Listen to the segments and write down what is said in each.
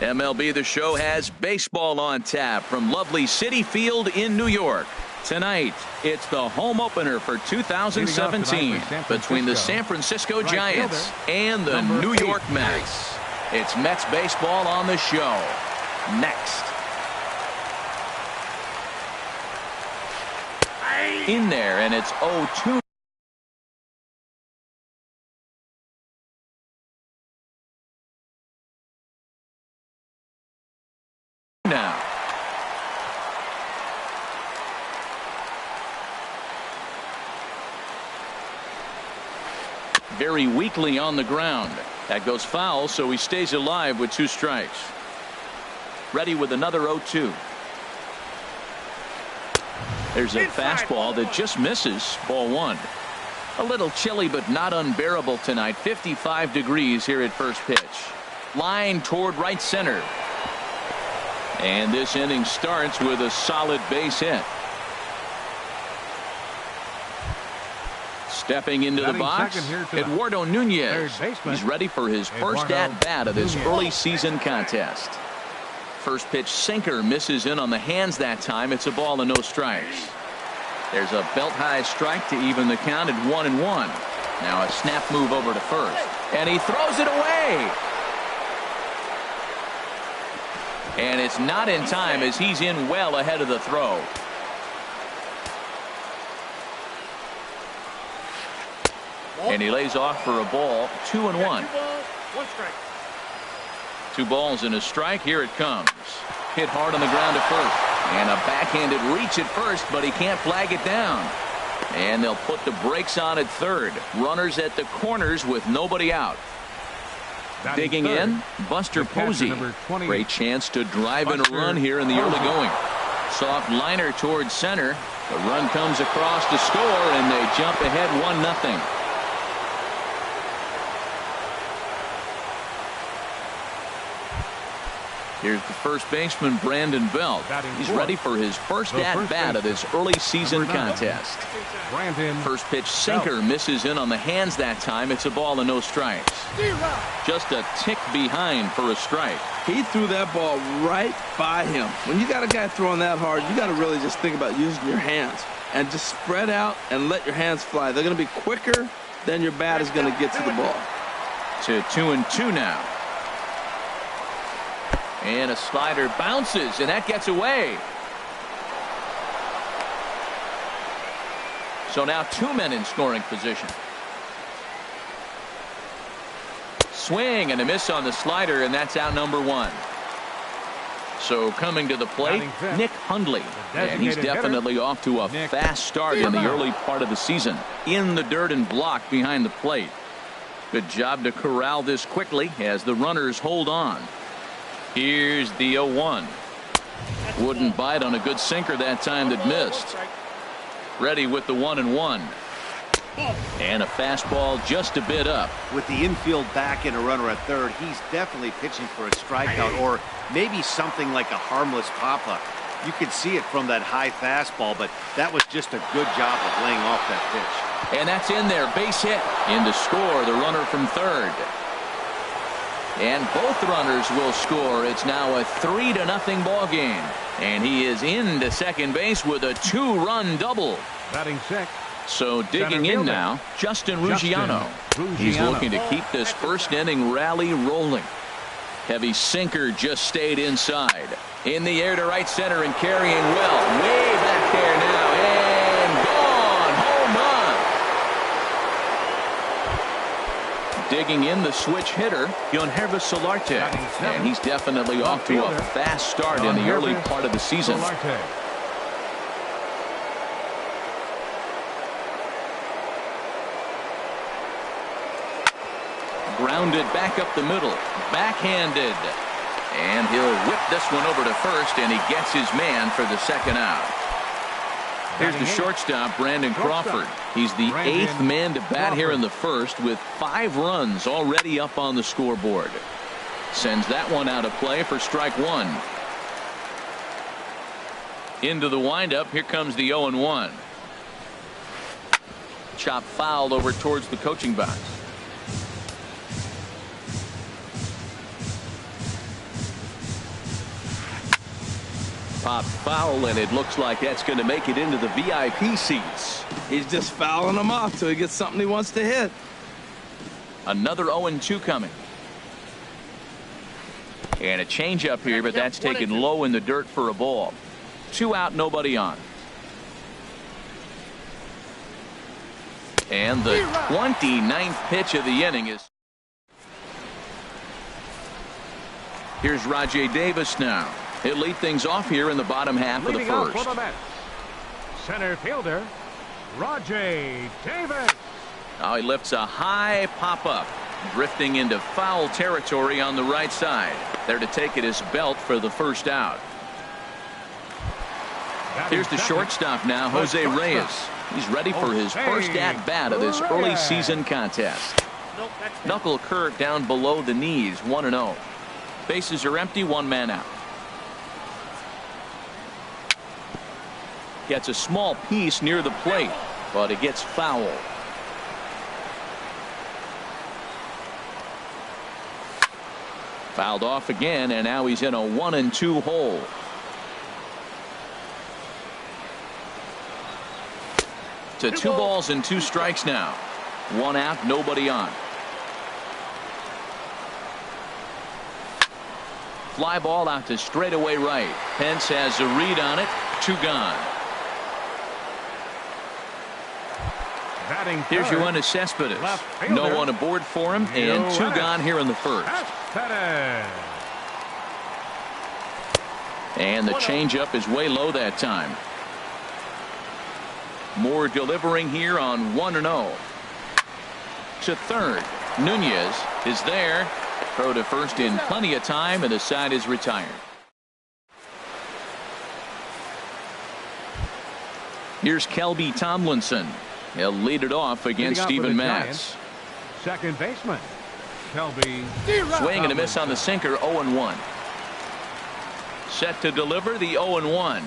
MLB The Show has baseball on tap from lovely Citi Field in New York. Tonight, it's the home opener for 2017 between the San Francisco Giants and the New York Mets. It's Mets baseball on the show. Next. In there, and it's 0-2. Now. Very weakly on the ground. That goes foul, so he stays alive with 2 strikes. Ready with another 0-2. There's a fastball that just misses. Ball 1. A little chilly but not unbearable tonight. 55 degrees here at first pitch. Line toward right center. And this inning starts with a solid base hit. Stepping into the box, Eduardo Nunez. He's ready for his first at-bat of this early season contest. First pitch sinker misses in on the hands that time. It's a ball and no strikes. There's a belt-high strike to even the count at 1-1. Now a snap move over to first. And he throws it away. And it's not in time as he's in well ahead of the throw. And he lays off for a ball. 2-1. 2 balls and a strike. Here it comes. Hit hard on the ground at first. And a backhanded reach at first, but he can't flag it down. And they'll put the brakes on at third. Runners at the corners with nobody out. Digging in, Buster Posey. Great chance to drive in a run here in the early going. Soft liner towards center. The run comes across to score, and they jump ahead 1-0. Here's the first baseman, Brandon Belt. He's ready for his first at-bat of this early season contest. First pitch sinker misses in on the hands that time. It's a ball and no strikes. Just a tick behind for a strike. He threw that ball right by him. When you got a guy throwing that hard, you got to really just think about using your hands and just spread out and let your hands fly. They're going to be quicker than your bat is going to get to the ball. To 2-2 now. And a slider bounces, and that gets away. So now 2 men in scoring position. Swing and a miss on the slider, and that's out number 1. So coming to the plate, Nick Hundley. And he's definitely off to a fast start in the early part of the season. In the dirt and block behind the plate. Good job to corral this quickly as the runners hold on. Here's the 0-1. Wouldn't bite on a good sinker that time that missed. Ready with the 1-1. And a fastball just a bit up. With the infield back and a runner at third, he's definitely pitching for a strikeout or maybe something like a harmless pop-up. You could see it from that high fastball, but that was just a good job of laying off that pitch. And that's in there. Base hit. In to score, the runner from third. And both runners will score. It's now a 3-0 ball game. And he is into second base with a 2-run double. Batting sixth. So digging in now, Justin Ruggiano. He's looking to keep this first inning rally rolling. Heavy sinker just stayed inside. In the air to right center and carrying well. Way back there now. And gone. Home run. Digging in the switch hitter, Yonervis Solarte. And he's definitely off to a fast start in the early part of the season. Grounded back up the middle. Backhanded. And he'll whip this one over to first, and he gets his man for the second out. Here's the shortstop, Brandon Crawford. He's the 8th man to bat here in the first with 5 runs already up on the scoreboard. Sends that one out of play for strike 1. Into the windup. Here comes the 0-1. Chop fouled over towards the coaching box. popped foul, and it looks like that's going to make it into the VIP seats. He's just fouling them off till he gets something he wants to hit. Another 0-2 coming. And a changeup here, but that's taken low in the dirt for a ball. 2 out, nobody on. And the 29th pitch of the inning is. Here's Rajay Davis now. He'll lead things off here in the bottom half of the first. For the Mets, center fielder, Rajay Davis. Now he lifts a high pop-up, drifting into foul territory on the right side. There to take it is Belt for the first out. Here's the shortstop now, Jose Reyes. He's ready for his first at-bat of this early season contest. Knuckle curve down below the knees, 1-0. Bases are empty, 1 man out. Gets a small piece near the plate, but it gets foul. Fouled off again, and now he's in a 1-2 hole. To 2 balls and 2 strikes now. 1 out, nobody on. Fly ball out to straightaway right. Pence has a read on it. 2 gone. Here's Yoenis Cespedes. No one aboard for him, and 2 gone here in the first. And the changeup is way low that time. Moore delivering here on 1-0. To third. Nunez is there. Throw to first in plenty of time, and the side is retired. Here's Kelby Tomlinson. He'll lead it off against Steven Matz. Second baseman, Kelby. Swing and a miss on the sinker, 0-1. Set to deliver the 0-1.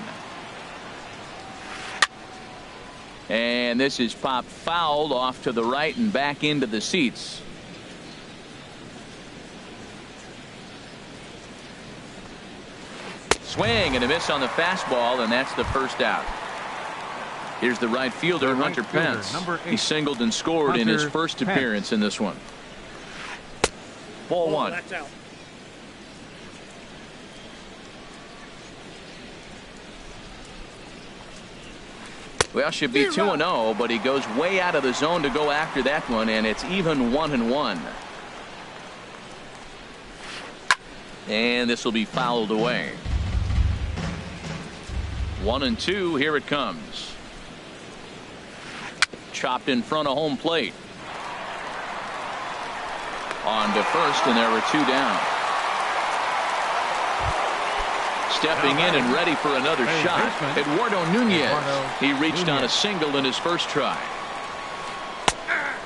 And this is popped fouled off to the right and back into the seats. Swing and a miss on the fastball, and that's the first out. Here's the right fielder, Hunter Pence. He singled and scored in his first appearance in this one. Ball 1. That's out. Well, should be 2-0, but he goes way out of the zone to go after that one, and it's even 1-1. And this will be fouled away. 1-2, here it comes. Chopped in front of home plate. On to first, and there were 2 down. Stepping in and ready for another shot, Eduardo Nunez. He reached on a single in his first try.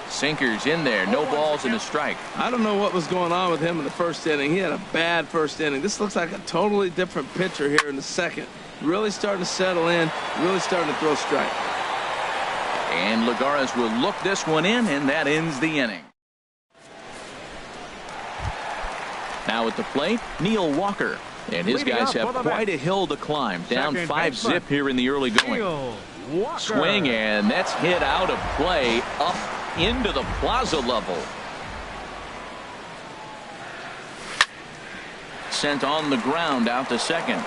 Sinkers in there, no balls and a strike. I don't know what was going on with him in the first inning. He had a bad first inning. This looks like a totally different pitcher here in the second. Really starting to settle in, really starting to throw strike. And Lagares will look this one in, and that ends the inning. Now at the plate, Neil Walker. And his guys have quite a hill to climb. Down 5-zip here in the early going. Swing, and that's hit out of play up into the plaza level. Sent on the ground out to second.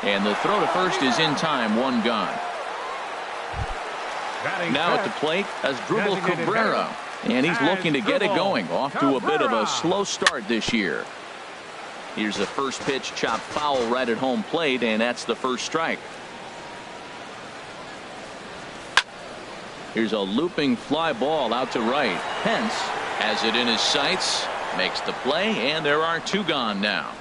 And the throw to first is in time, 1 gone. Now at the plate, Asdrubal Cabrera. And he's looking to get it going. Off to a bit of a slow start this year. Here's the first pitch, chopped foul right at home plate, and that's the first strike. Here's a looping fly ball out to right. Pence has it in his sights, makes the play, and there are 2 gone now.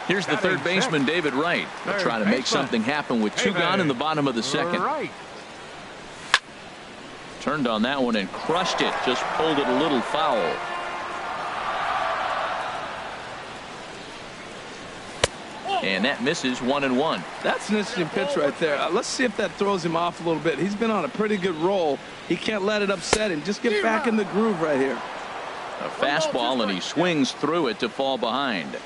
Here's the third baseman, David Wright. They'll try to make something happen with 2 gone in the bottom of the second. Turned on that one and crushed it, just pulled it a little foul. And that misses, 1-1. That's an interesting pitch right there. Let's see if that throws him off a little bit. He's been on a pretty good roll. He can't let it upset him. Just get back in the groove right here. A fastball, and he swings through it to fall behind.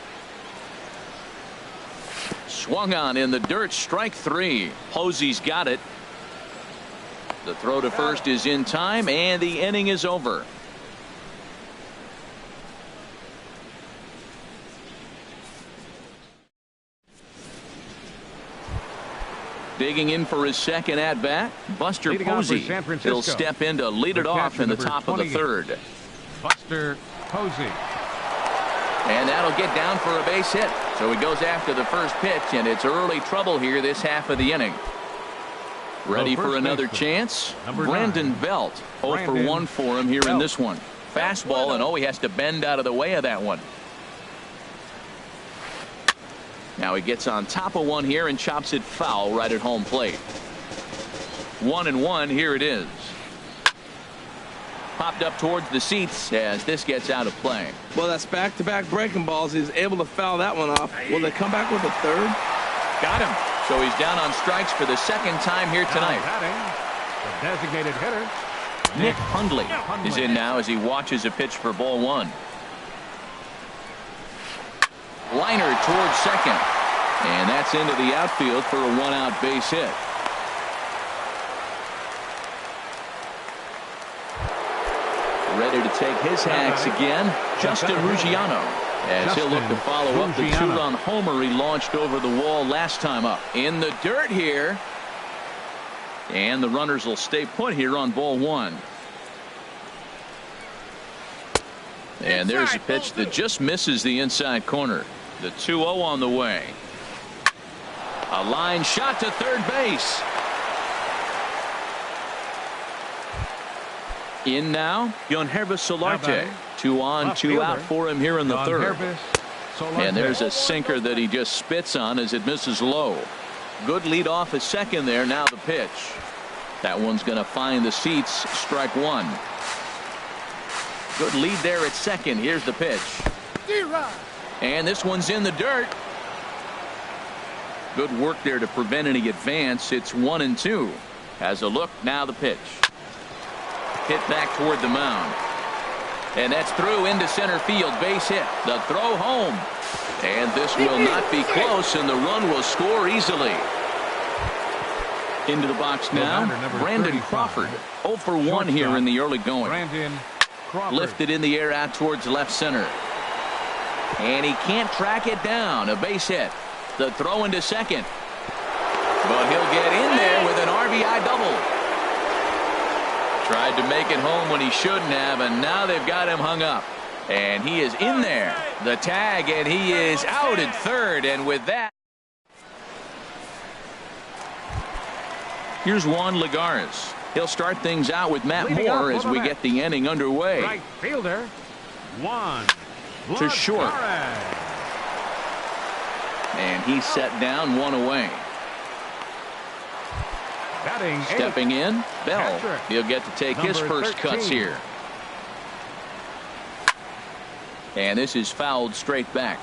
Swung on in the dirt, strike 3. Posey's got it. The throw to first is in time, and the inning is over. Digging in for his second at bat, Buster Posey. He'll step in to lead it off in the top of the third. Buster Posey. And that'll get down for a base hit. So he goes after the first pitch, and it's early trouble here this half of the inning. Ready for another chance? Brandon Belt. 0 for 1 for him here in this one. Fastball, and he has to bend out of the way of that one. Now he gets on top of one here and chops it foul right at home plate. 1-1. Here it is. Popped up towards the seats as this gets out of play. Well, that's back-to-back breaking balls. He's able to foul that one off. Will they come back with a third? Got him. So he's down on strikes for the second time here tonight. The designated hitter, Nick Hundley is in now as he watches a pitch for ball 1. Liner towards second, and that's into the outfield for a 1-out base hit. Ready to take his hacks again, Justin Ruggiano, as he'll look to follow up the 2-run homer he launched over the wall last time up. In the dirt here, and the runners will stay put here on ball 1. And there's a pitch that just misses the inside corner. The 2-0 on the way. A line shot to third base. In now, Yonhervis Solarte. 2 on, 2 out for him here in the third. And there's a sinker that he just spits on as it misses low. Good lead off at second there. Now the pitch. That one's going to find the seats. Strike 1. Good lead there at second. Here's the pitch. And this one's in the dirt. Good work there to prevent any advance. It's 1-2. Has a look. Now the pitch. Hit back toward the mound. And that's through into center field. Base hit. The throw home. And this will not be close, and the run will score easily. Into the box now, Brandon Crawford. 0 for 1 here in the early going. Lifted in the air out towards left center. And he can't track it down. A base hit. The throw into second. But he'll get in there with an RBI double. Tried to make it home when he shouldn't have, and now they've got him hung up. And he is in there. The tag, and he is out at third. And with that, here's Juan Lagares. He'll start things out with Matt Moore as we get the inning underway. Right fielder, Juan to short. And he's set down, 1 away. Stepping in, Bell. He'll get to take his first cuts here. And this is fouled straight back.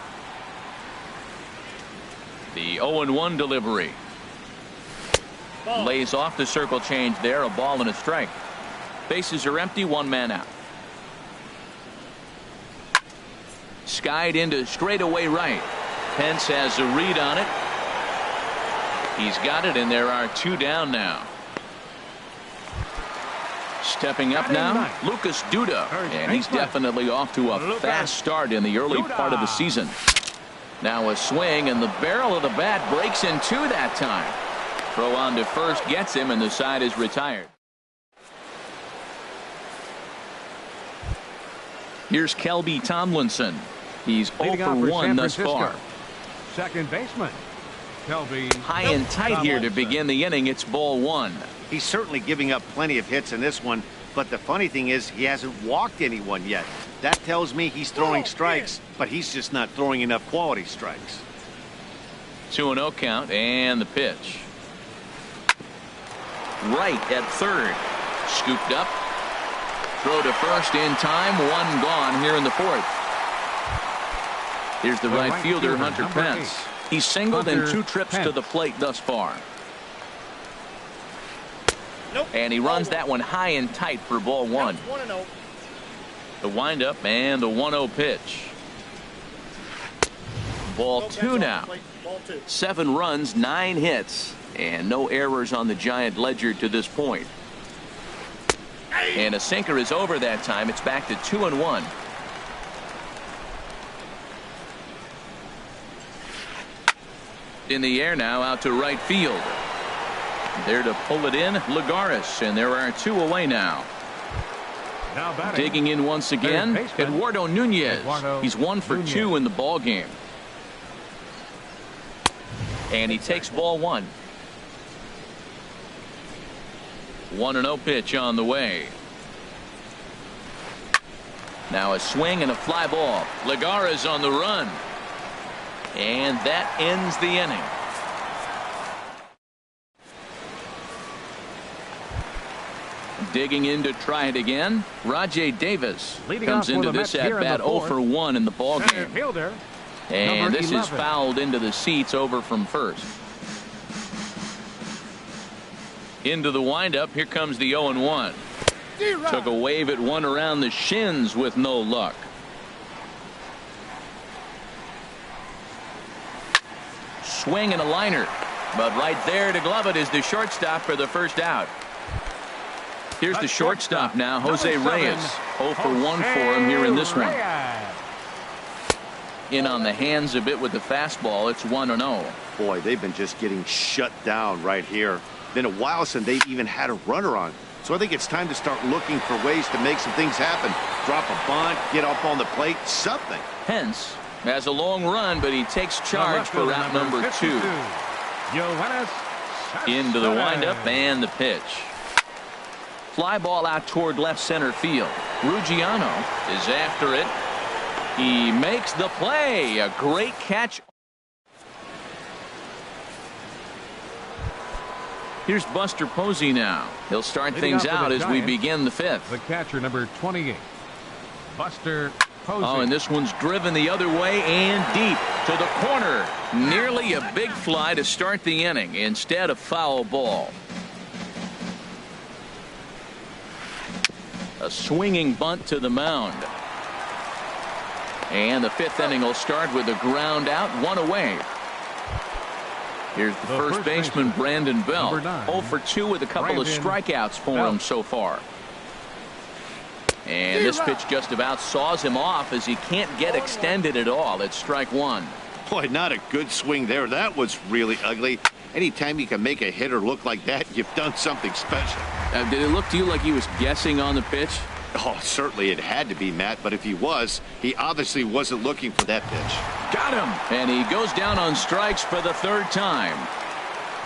The 0-1 delivery. Lays off the circle change there. A ball and a strike. Bases are empty. 1 man out. Skied into straightaway right. Pence has a read on it. He's got it, and there are 2 down now. Stepping up now, Lucas Duda, and he's definitely off to a fast start in the early part of the season. Now a swing, and the barrel of the bat breaks in 2 that time. Throw on to first gets him, and the side is retired. Here's Kelby Tomlinson. He's 0 for 1 thus far. Second baseman, Kelby. High and tight here to begin the inning. It's ball 1. He's certainly giving up plenty of hits in this one, but the funny thing is he hasn't walked anyone yet. That tells me he's throwing strikes, but he's just not throwing enough quality strikes. 2-0 count, and the pitch. Right at third. Scooped up. Throw to first in time. 1 gone here in the 4th. Here's the right fielder, Hunter Pence. He's singled in 2 trips to the plate thus far. And he runs that one high and tight for ball 1. The windup and the 1-0 pitch. Ball 2 now. 7 runs, 9 hits, and no errors on the Giant ledger to this point. And a sinker is over that time. It's back to 2-1. In the air now, out to right field. There to pull it in, Lagares, and there are 2 away now. Digging in once again, Eduardo Nunez. He's 1 for 2 in the ball game. And he takes ball 1. 1-0 pitch on the way. Now a swing and a fly ball. Lagares on the run. And that ends the inning. Digging in to try it again. Rajay Davis comes into this at-bat 0 for 1 in the ball game. And this is fouled into the seats over from first. Into the windup. Here comes the 0-1. Took a wave at one around the shins with no luck. Swing and a liner, but right there to glove it is the shortstop for the first out. Here's the shortstop now, Jose Reyes. 0 for 1 for him here in this one. In on the hands a bit with the fastball. It's 1-0. Boy, they've been just getting shut down right here. Been a while since they've even had a runner on. So I think it's time to start looking for ways to make some things happen. Drop a bunt, get up on the plate, something. Hence has a long run, but he takes charge for route number 2. Into the windup and the pitch. Fly ball out toward left center field. Ruggiano is after it. He makes the play. A great catch. Here's Buster Posey now. He'll start things out as we begin the 5th. The catcher, number 28, Buster Posey. Oh, and this one's driven the other way and deep to the corner. Nearly a big fly to start the inning. Instead, a foul ball. A swinging bunt to the mound. And the 5th inning will start with a ground out, 1 away. Here's the first baseman, Brandon Belt. 0 for 2 with a couple of strikeouts for him so far. And this pitch just about saws him off as he can't get extended at all. It's strike 1. Boy, not a good swing there. That was really ugly. Anytime you can make a hitter look like that, you've done something special. Did it look to you like he was guessing on the pitch? Oh, certainly it had to be, Matt, but if he was, he obviously wasn't looking for that pitch. Got him! And he goes down on strikes for the 3rd time.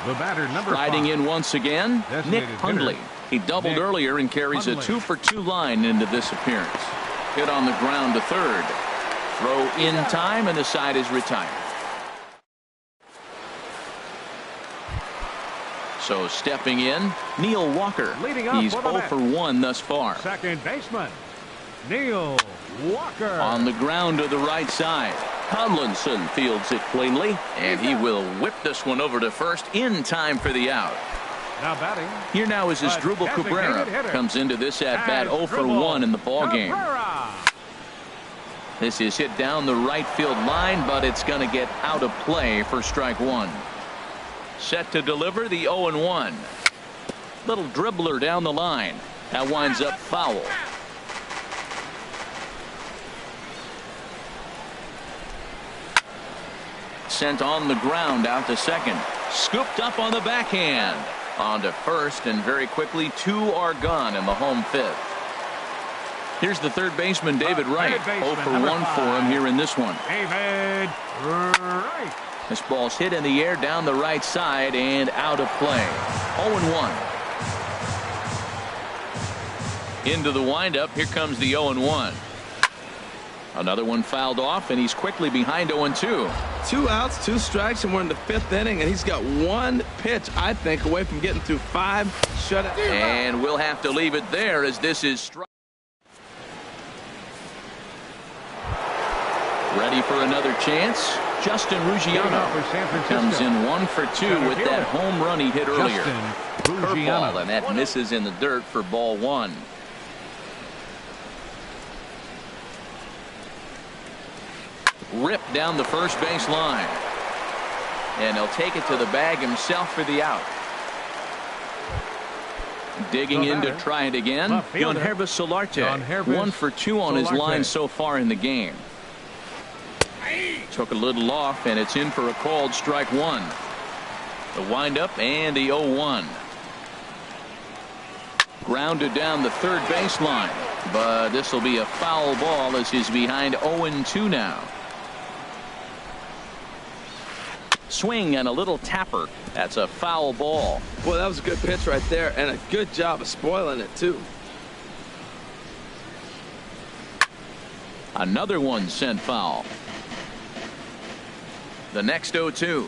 The batter, number 5. Riding in once again, Nick Hundley. He doubled earlier and carries a 2 for 2 line into this appearance. Hit on the ground to 3rd. Throw in time, and the side is retired. So stepping in, Neil Walker. He's 0 for 1 thus far. Second baseman, Neil Walker. On the ground to the right side. Tomlinson fields it cleanly, and he will whip this one over to first in time for the out. Now batting. Here now is Asdrubal Cabrera. Comes into this at bat 0 for 1 in the ball game. This is hit down the right field line, but it's going to get out of play for strike 1. Set to deliver the 0-1. Little dribbler down the line. That winds up foul. Sent on the ground out to second. Scooped up on the backhand. On to first, and very quickly 2 are gone in the home 5th. Here's the 3rd baseman, David Wright. 0 for 1 for him here in this one. David Wright. This ball's hit in the air down the right side and out of play. 0-1. Into the windup. Here comes the 0-1. Another one fouled off, and he's quickly behind 0-2. 2 outs, 2 strikes, and we're in the 5th inning, and he's got 1 pitch, I think, away from getting through 5 shutouts. And we'll have to leave it there as this is strike. Ready for another chance. Justin Ruggiano comes in 1 for 2 with that home run he hit earlier. Curveball, and that misses in the dirt for ball 1. ripped down the first base line. And he'll take it to the bag himself for the out. Digging in to try it again. Yonhervis Solarte, 1 for 2 on his line so far in the game. Took a little off, and it's in for a called strike one. The windup and the 0-1. Grounded down the third baseline, but this will be a foul ball as he's behind 0-2 now. Swing and a little tapper. That's a foul ball. Boy, that was a good pitch right there, and a good job of spoiling it, too. Another one sent foul. The next 0-2.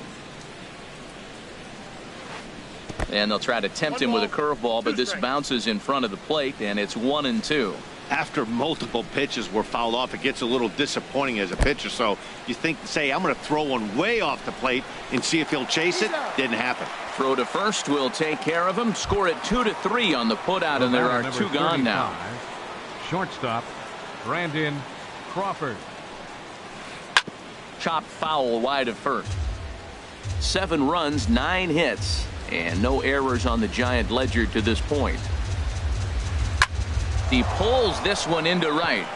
And they'll try to tempt him with a curveball, but this bounces in front of the plate, and it's 1-2. After multiple pitches were fouled off, it gets a little disappointing as a pitcher. So you think, say, I'm going to throw one way off the plate and see if he'll chase it. Didn't happen. Throw to first will take care of him. Score it 2-3 on the putout, and there are 2 gone now. Shortstop, Brandon Crawford. Chopped foul wide of first. 7 runs, 9 hits, and no errors on the Giant ledger to this point. He pulls this one into right,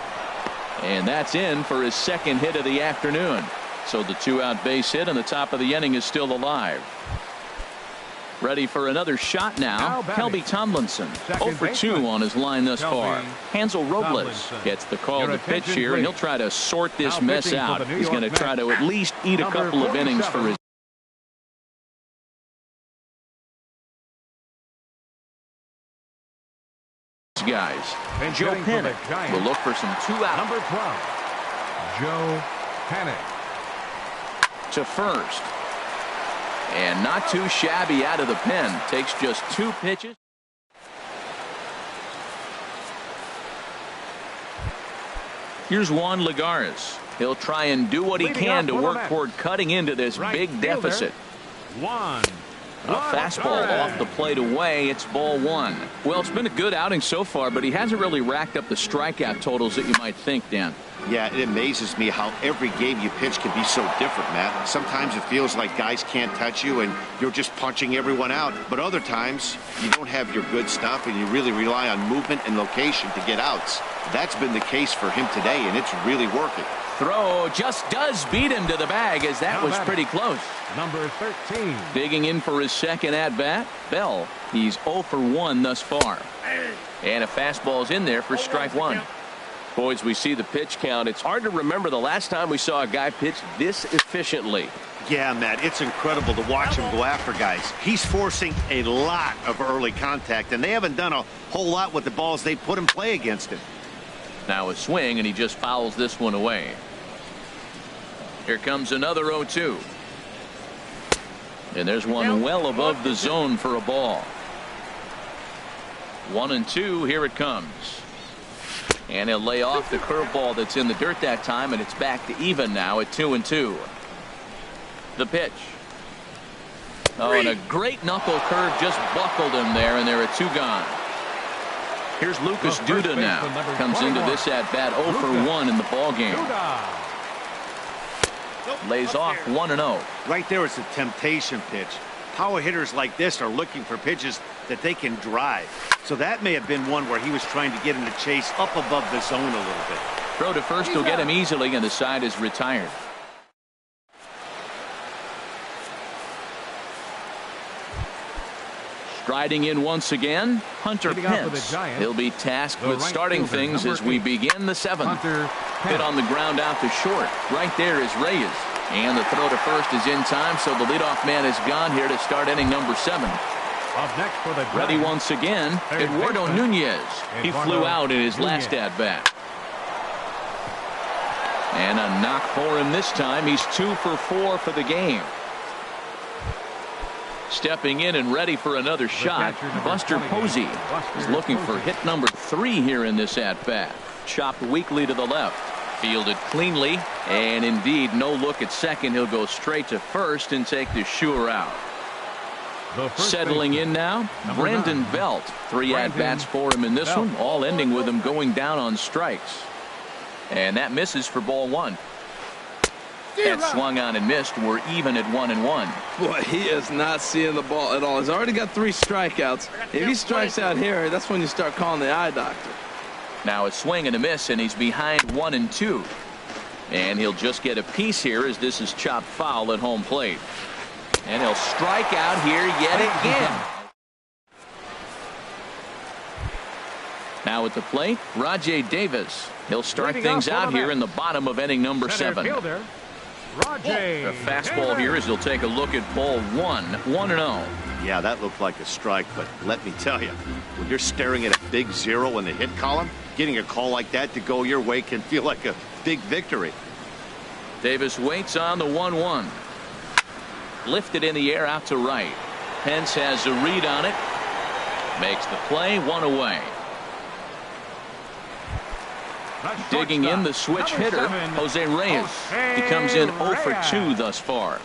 and that's in for his second hit of the afternoon. So the 2-out base hit, and the top of the inning is still alive. Ready for another shot now. Kelby Tomlinson, 0 for 2 on his line thus far. Hansel Robles gets the call to pitch here, and he'll try to sort this mess out. He's going to try to at least eat a couple of innings for his guys. Joe Panic will look for some 2-out. Number 12, Joe Panic. To first. And not too shabby out of the pen. Takes just 2 pitches. Here's Juan Lagares. He'll try and do what he can to work toward cutting into this big deficit. A fastball off the plate away. It's ball 1. Well, it's been a good outing so far, but he hasn't really racked up the strikeout totals that you might think, Dan. Yeah, it amazes me how every game you pitch can be so different, Matt. Sometimes it feels like guys can't touch you and you're just punching everyone out. But other times you don't have your good stuff and you really rely on movement and location to get outs. That's been the case for him today, and it's really working. Throw just does beat him to the bag, as that was pretty close. Number 13. Digging in for his second at-bat, Bell. He's 0 for 1 thus far. And a fastball's in there for strike 1. Boys, we see the pitch count. It's hard to remember the last time we saw a guy pitch this efficiently. Yeah, Matt, it's incredible to watch him go after guys. He's forcing a lot of early contact, and they haven't done a whole lot with the balls they put in play against him. Now a swing, and he just fouls this one away. Here comes another 0-2. And there's one well above the zone for a ball. 1-2. Here it comes. And he'll lay off the curveball that's in the dirt that time, and it's back to even now at 2-2. The pitch. Oh, and a great knuckle curve just buckled him there, and there are 2 gone. Here's Lucas Duda now. Comes into this at-bat 0 for 1 in the ballgame. Lays off 1-0. Right there is a temptation pitch. Power hitters like this are looking for pitches that they can drive. So that may have been one where he was trying to get in the chase up above the zone a little bit. Throw to first will get him easily, and the side is retired. Striding in once again, Hunter Pence. He'll be tasked with starting things as we begin the 7th. Hit on the ground out to short. Right there is Reyes. And the throw to first is in time, so the leadoff man is gone here to start inning number 7. Ready once again, Eduardo Nunez. He flew out in his last at-bat. And a knock for him this time. He's 2 for 4 for the game. Stepping in and ready for another shot, Buster Posey is looking for hit number 3 here in this at-bat. Chopped weakly to the left. Fielded cleanly, and indeed no look at second. He'll go straight to first and take the sure out. Settling in now, Brandon Belt. 3 at-bats for him in this one, all ending with him going down on strikes. And that misses for ball 1. That swung on and missed. We're even at 1-1. Boy, he is not seeing the ball at all. He's already got 3 strikeouts. If he strikes out here, that's when you start calling the eye doctor. Now a swing and a miss, and he's behind 1-2. And he'll just get a piece here as this is chopped foul at home plate. And he'll strike out here yet again. Now at the plate, Rajay Davis. He'll start things out here in the bottom of inning number 7. Fielder, The fastball here is he'll take a look at ball 1, 1-0. Yeah, that looked like a strike, but let me tell you, when you're staring at a big 0 in the hit column, getting a call like that to go your way can feel like a big victory. Davis waits on the 1-1. Lifted in the air out to right. Pence has a read on it. Makes the play, 1 away. Digging in the switch hitter, Jose Reyes. He comes in 0 for 2 thus far.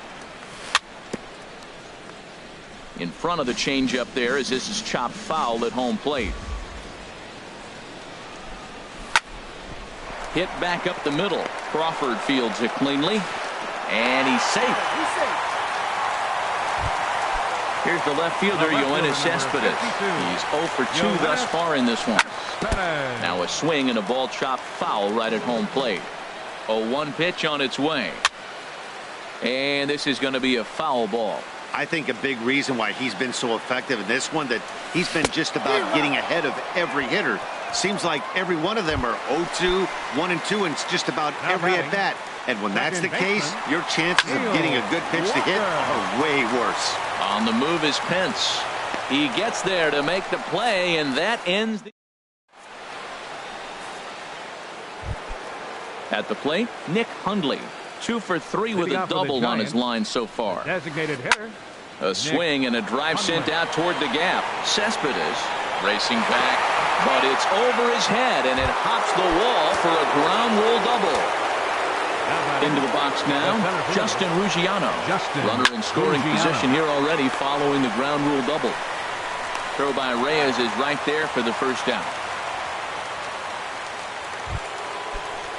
In front of the changeup there as this is chopped foul at home plate. Hit back up the middle. Crawford fields it cleanly. And he's safe. Here's the left fielder, Yoenis Cespedes. He's 0 for 2 thus far in this one. Now a swing and a ball chopped foul right at home plate. 0-1 pitch on its way. And this is going to be a foul ball. I think a big reason why he's been so effective in this one, that he's been just about getting ahead of every hitter. Seems like every one of them are 0-2, 1-2, and it's just about every at bat. And when that's the case, your chances of getting a good pitch to hit are way worse. On the move is Pence. He gets there to make the play, and that ends the... At the plate, Nick Hundley. 2 for 3 with a double on his line so far. Designated hitter. A swing and a drive sent out toward the gap. Cespedes racing back, but it's over his head, and it hops the wall for a ground rule double. Into the box now, Justin Ruggiano. Runner in scoring position here already following the ground rule double. Throw by Reyes is right there for the first out.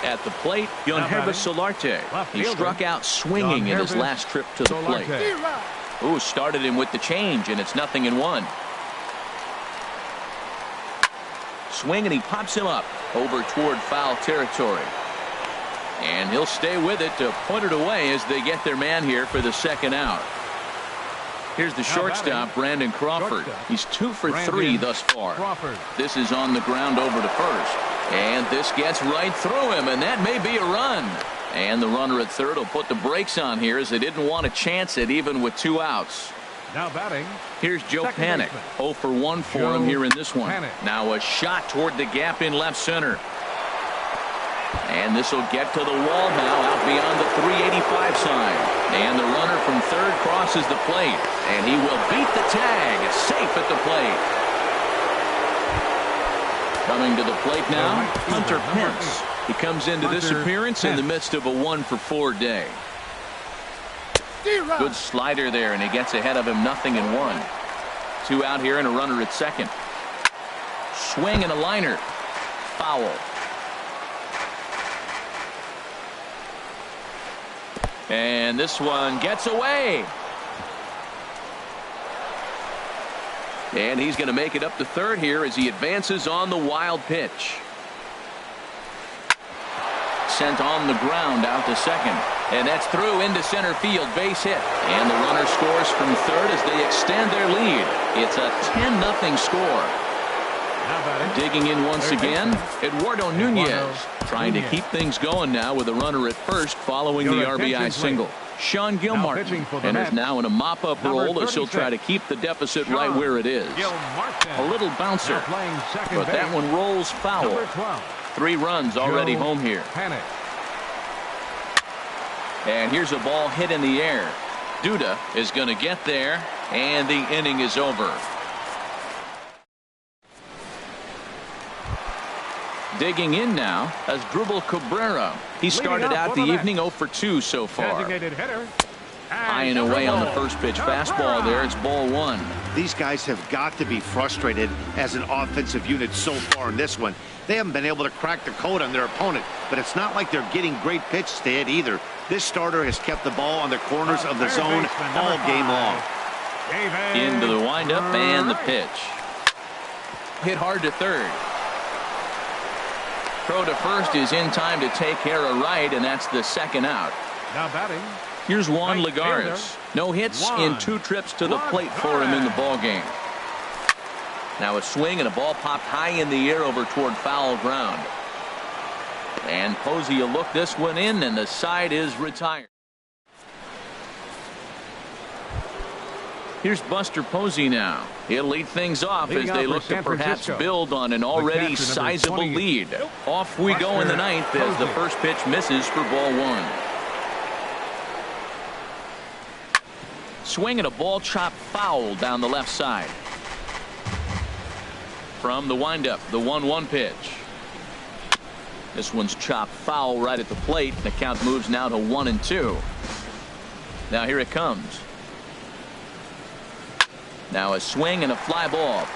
At the plate, Yonhervis Solarte. He struck out swinging in his last trip to the plate. Ooh, started him with the change, and it's 0-1. Swing, and he pops him up over toward foul territory. And he'll stay with it to point it away as they get their man here for the second out. Here's the shortstop, Brandon Crawford. He's 2 for 3 thus far. This is on the ground over to first. And this gets right through him, and that may be a run. And the runner at third will put the brakes on here as they didn't want to chance it even with 2 outs. Now batting. Here's Joe Panik. 0 for 1 for him here in this one. Now a shot toward the gap in left center. And this will get to the wall now out beyond the 385 sign. And the runner from third crosses the plate. And he will beat the tag. Safe at the plate. Coming to the plate now, Hunter Pence. He comes into this appearance in the midst of a 1 for 4 day. Good slider there, and he gets ahead of him 0-1. 2 out here and a runner at second. Swing and a liner. Foul. And this one gets away. And he's going to make it up to third here as he advances on the wild pitch. Sent on the ground out to second. And that's through into center field, base hit. And the runner scores from third as they extend their lead. It's a 10-0 score. Digging in once again, Eduardo Nunez trying to keep things going now with a runner at first following the RBI single. Sean Gilmartin enters now in a mop-up role as he'll try to keep the deficit right where it is. A little bouncer, but that one rolls foul. 3 runs already home here. And here's a ball hit in the air. Duda is going to get there, and the inning is over. Digging in now as Dribble Cabrera. He started out the evening 0 for 2 so far. Designated hitter, High and away on the first pitch fastball there. It's ball one. These guys have got to be frustrated as an offensive unit so far in this one. They haven't been able to crack the code on their opponent, but it's not like they're getting great pitches to hit either. This starter has kept the ball on the corners of the zone all game long. Into the windup and the pitch. Hit hard to third. Throw to first is in time to take care of right, and that's the second out. Now batting. Here's Juan Lagares. No hits in 2 trips to the plate for him in the ball game. Now a swing and a ball popped high in the air over toward foul ground. And Posey will look this one in, and the side is retired. Here's Buster Posey now. He'll lead things off as they look to perhaps build on an already sizable lead. Off we go in the ninth as the first pitch misses for ball one. Swing and a ball chopped foul down the left side. From the windup, the 1-1 pitch. This one's chopped foul right at the plate. The count moves now to 1-2. Now here it comes. Now a swing and a fly ball.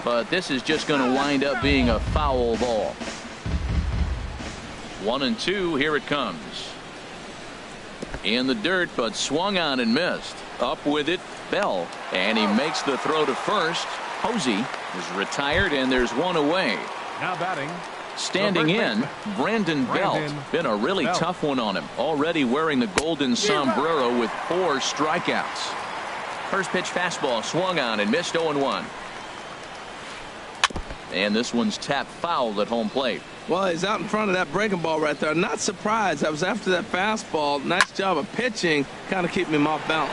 But this is just going to wind up being a foul ball. 1-2. Here it comes. In the dirt, but swung on and missed. Up with it, Bell. And he makes the throw to first. Posey is retired, and there's one away. Now batting. Standing in, Brandon Belt. Been a really tough one on him. Already wearing the golden sombrero with 4 strikeouts. First pitch fastball swung on and missed 0-1. And this one's tapped foul at home plate. Well, he's out in front of that breaking ball right there. Not surprised. That was after that fastball. Nice job of pitching, kind of keeping him off balance.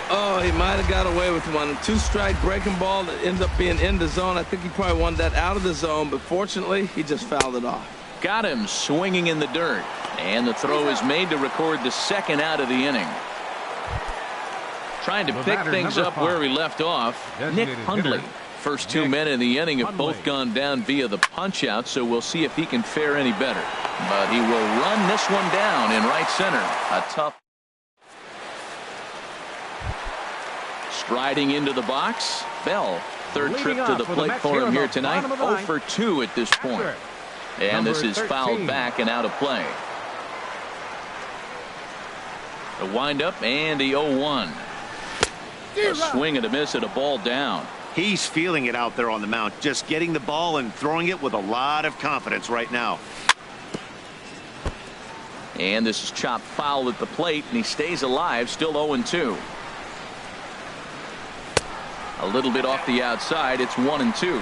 Oh, he might have got away with one. 2-strike breaking ball that ended up being in the zone. I think he probably wanted that out of the zone, but fortunately, he just fouled it off. Got him swinging in the dirt. And the throw is made to record the second out of the inning. Trying to pick things up where he left off, Nick Hundley. First 2 men in the inning have both gone down via the punch out, so we'll see if he can fare any better. But he will run this one down in right center. A tough. Striding into the box, Bell. Third trip to the plate for him here tonight. 0 for 2 at this point. And this is fouled back and out of play. The windup and the 0-1. A swing and a miss at a ball down. He's feeling it out there on the mound, just getting the ball and throwing it with a lot of confidence right now. And this is chopped foul at the plate, and he stays alive, still 0-2. A little bit off the outside. It's 1-2.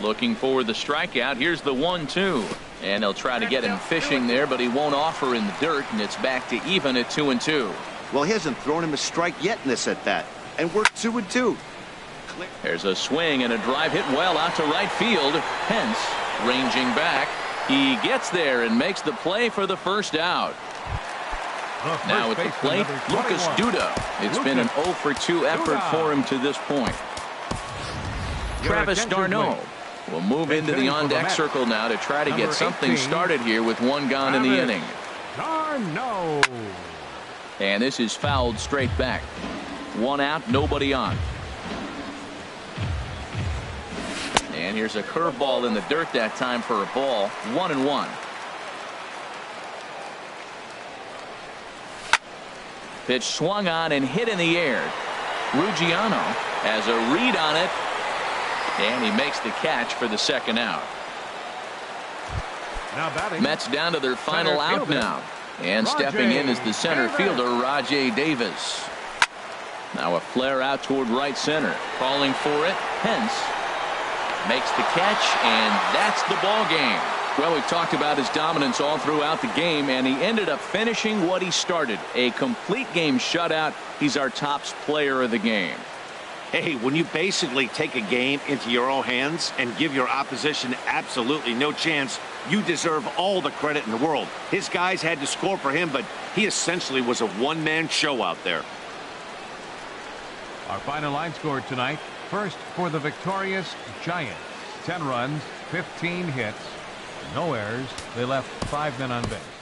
Looking for the strikeout. Here's the 1-2. And they'll try to get him fishing there, but he won't offer in the dirt, and it's back to even at 2-2. Well, he hasn't thrown him a strike yet in this at bat. And we're 2-2. There's a swing and a drive hit well out to right field. Pence ranging back. He gets there and makes the play for the first out. Now at the plate, Lucas Duda. It's been an 0 for 2 effort for him to this point. Travis d'Arnaud will move into the on-deck circle now to try to get something started here with one gone in the inning. d'Arnaud. And this is fouled straight back. 1 out, nobody on. And here's a curveball in the dirt that time for a ball. 1-1. Pitch swung on and hit in the air. Ruggiano has a read on it, and he makes the catch for the second out. Mets down to their final out now. And stepping in is the center fielder, Rajay Davis. Now a flare out toward right center. Calling for it, Pence makes the catch, and that's the ball game. Well, we've talked about his dominance all throughout the game, and he ended up finishing what he started. A complete game shutout. He's our top player of the game. Hey, when you basically take a game into your own hands and give your opposition absolutely no chance, you deserve all the credit in the world. His guys had to score for him, but he essentially was a one-man show out there. Our final line score tonight. First for the victorious Giants. 10 runs, 15 hits. No errors. They left 5 men on base.